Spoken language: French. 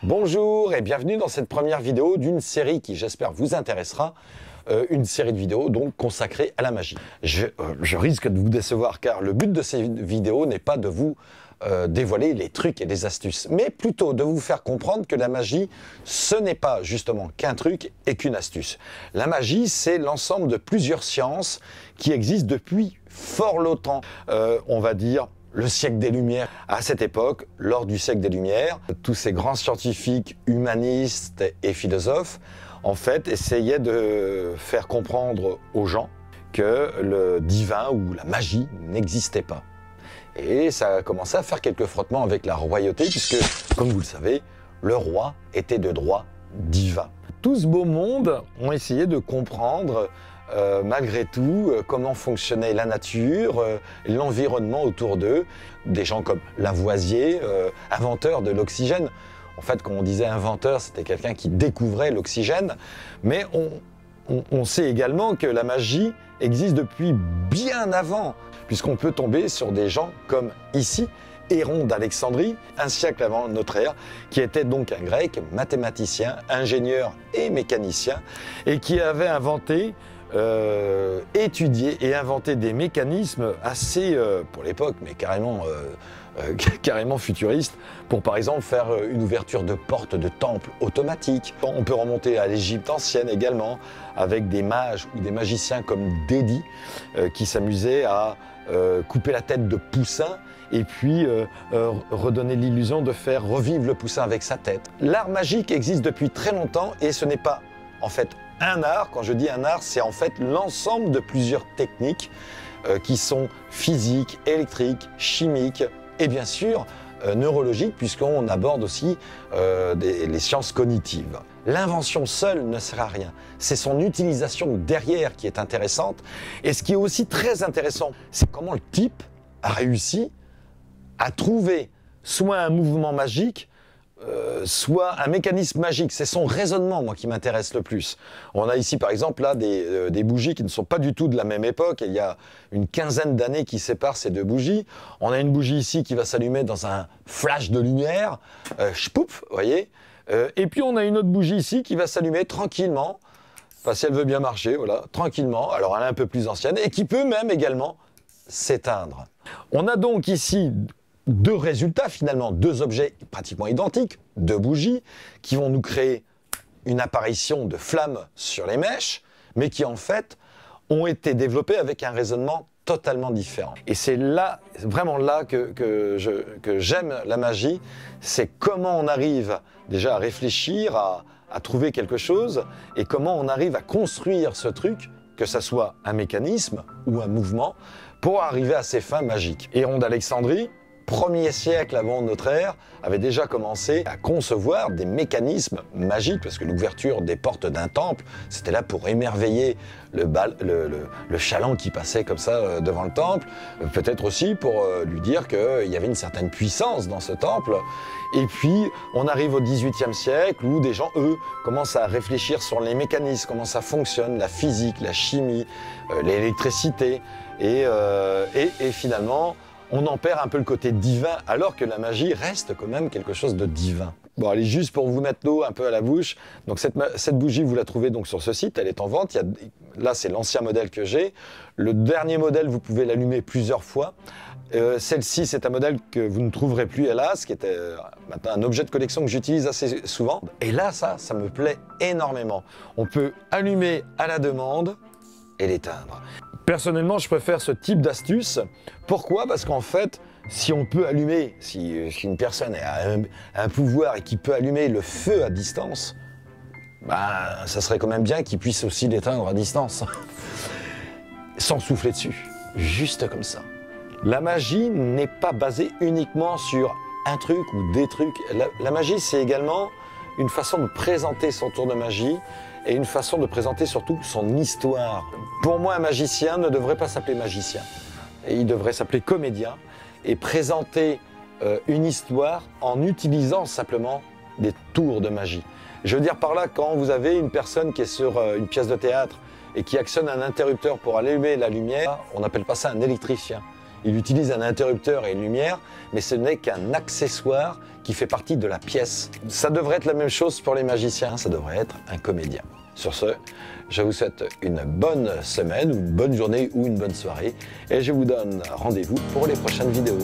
Bonjour et bienvenue dans cette première vidéo d'une série qui j'espère vous intéressera, une série de vidéos donc consacrée à la magie. Je risque de vous décevoir car le but de ces vidéos n'est pas de vous dévoiler les trucs et les astuces, mais plutôt de vous faire comprendre que la magie, ce n'est pas justement qu'un truc et qu'une astuce. La magie, c'est l'ensemble de plusieurs sciences qui existent depuis fort longtemps, on va dire le siècle des Lumières. À cette époque, lors du siècle des Lumières, tous ces grands scientifiques, humanistes et philosophes, en fait, essayaient de faire comprendre aux gens que le divin ou la magie n'existait pas. Et ça a commencé à faire quelques frottements avec la royauté, puisque, comme vous le savez, le roi était de droit divin. Tout ce beau monde ont essayé de comprendre malgré tout, comment fonctionnait la nature, l'environnement autour d'eux. Des gens comme Lavoisier, inventeur de l'oxygène. En fait, quand on disait inventeur, c'était quelqu'un qui découvrait l'oxygène. Mais on sait également que la magie existe depuis bien avant, puisqu'on peut tomber sur des gens comme ici, Héron d'Alexandrie, un siècle avant notre ère, qui était donc un grec, mathématicien, ingénieur et mécanicien, et qui avait inventé étudier et inventer des mécanismes assez, pour l'époque, mais carrément futuristes, pour par exemple faire une ouverture de porte de temple automatique. On peut remonter à l'Égypte ancienne également, avec des mages ou des magiciens comme Dédi, qui s'amusaient à couper la tête de poussin et puis redonner l'illusion de faire revivre le poussin avec sa tête. L'art magique existe depuis très longtemps et ce n'est pas en fait un art. Quand je dis un art, c'est en fait l'ensemble de plusieurs techniques qui sont physiques, électriques, chimiques et bien sûr neurologiques, puisqu'on aborde aussi les sciences cognitives. L'invention seule ne sert à rien, c'est son utilisation derrière qui est intéressante. Et ce qui est aussi très intéressant, c'est comment le type a réussi à trouver soit un mouvement magique, soit un mécanisme magique. C'est son raisonnement, moi, qui m'intéresse le plus. On a ici, par exemple, là, des bougies qui ne sont pas du tout de la même époque. Il y a une quinzaine d'années qui séparent ces deux bougies. On a une bougie ici qui va s'allumer dans un flash de lumière, chpouf, vous voyez. Et puis, on a une autre bougie ici qui va s'allumer tranquillement, enfin, si elle veut bien marcher, voilà, tranquillement. Alors, elle est un peu plus ancienne et qui peut même également s'éteindre. On a donc ici deux résultats, finalement, deux objets pratiquement identiques, deux bougies, qui vont nous créer une apparition de flammes sur les mèches, mais qui en fait ont été développés avec un raisonnement totalement différent. Et c'est là, vraiment là que j'aime la magie, c'est comment on arrive déjà à réfléchir, à trouver quelque chose, et comment on arrive à construire ce truc, que ça soit un mécanisme ou un mouvement, pour arriver à ces fins magiques. Héron d'Alexandrie, 1er siècle avant notre ère, avait déjà commencé à concevoir des mécanismes magiques, parce que l'ouverture des portes d'un temple, c'était là pour émerveiller le chaland qui passait comme ça devant le temple, peut-être aussi pour lui dire qu'il y avait une certaine puissance dans ce temple. Et puis, on arrive au XVIIIe siècle, où des gens, eux, commencent à réfléchir sur les mécanismes, comment ça fonctionne, la physique, la chimie, l'électricité, et finalement, on en perd un peu le côté divin, alors que la magie reste quand même quelque chose de divin. Bon, allez, juste pour vous mettre l'eau un peu à la bouche, donc cette bougie, vous la trouvez donc sur ce site, elle est en vente. Là, c'est l'ancien modèle que j'ai. Le dernier modèle, vous pouvez l'allumer plusieurs fois. Celle-ci, c'est un modèle que vous ne trouverez plus, hélas, qui était maintenant un objet de collection que j'utilise assez souvent. Et là, ça me plaît énormément. On peut allumer à la demande et l'éteindre. Personnellement, je préfère ce type d'astuce. Pourquoi? Parce qu'en fait, si on peut allumer, si une personne a un pouvoir et qui peut allumer le feu à distance, bah, ça serait quand même bien qu'il puisse aussi l'éteindre à distance. Sans souffler dessus, juste comme ça. La magie n'est pas basée uniquement sur un truc ou des trucs. La magie, c'est également une façon de présenter son tour de magie et une façon de présenter surtout son histoire. Pour moi, un magicien ne devrait pas s'appeler magicien. Et il devrait s'appeler comédien et présenter une histoire en utilisant simplement des tours de magie. Je veux dire par là, quand vous avez une personne qui est sur une pièce de théâtre et qui actionne un interrupteur pour allumer la lumière, on n'appelle pas ça un électricien. Il utilise un interrupteur et une lumière, mais ce n'est qu'un accessoire qui fait partie de la pièce. Ça devrait être la même chose pour les magiciens, ça devrait être un comédien. Sur ce, je vous souhaite une bonne semaine, ou une bonne journée ou une bonne soirée, et je vous donne rendez-vous pour les prochaines vidéos.